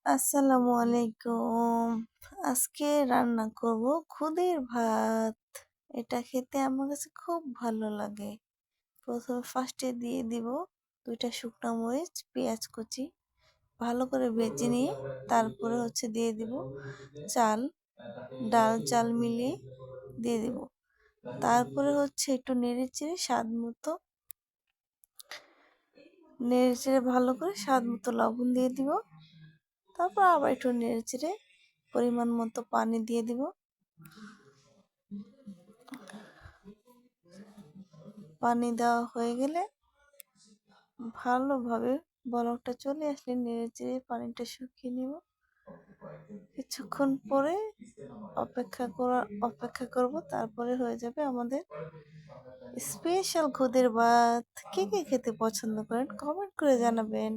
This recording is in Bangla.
আসসালামু আলাইকুম। আজকে রান্না করব খুদের ভাত। এটা খেতে আমার কাছে খুব ভালো লাগে। প্রথমে ফার্স্টে দিয়ে দিব 2টা শুকনো মরিচ, পেঁয়াজ কুচি ভালো করে ভেজে নিয়ে তারপরে দিয়ে দিব চাল, ডাল চাল মিলিয়ে দিয়ে দিব। তারপরে একটু নেড়েচেড়ে ভালো করে স্বাদ মতো লবণ দিয়ে দিব। তারপর আবার একটু নেড়েচেড়ে পরিমাণ মতো পানি দিয়ে দিব। পানি দেওয়া হয়ে গেলে ভালোভাবে বলকটা চলে আসলে নেড়েচেড়ে পানিটা শুকিয়ে নিব। কিছুক্ষণ পরে অপেক্ষা করব, তারপরে হয়ে যাবে আমাদের স্পেশাল খুদের ভাত। কে কে খেতে পছন্দ করেন কমেন্ট করে জানাবেন।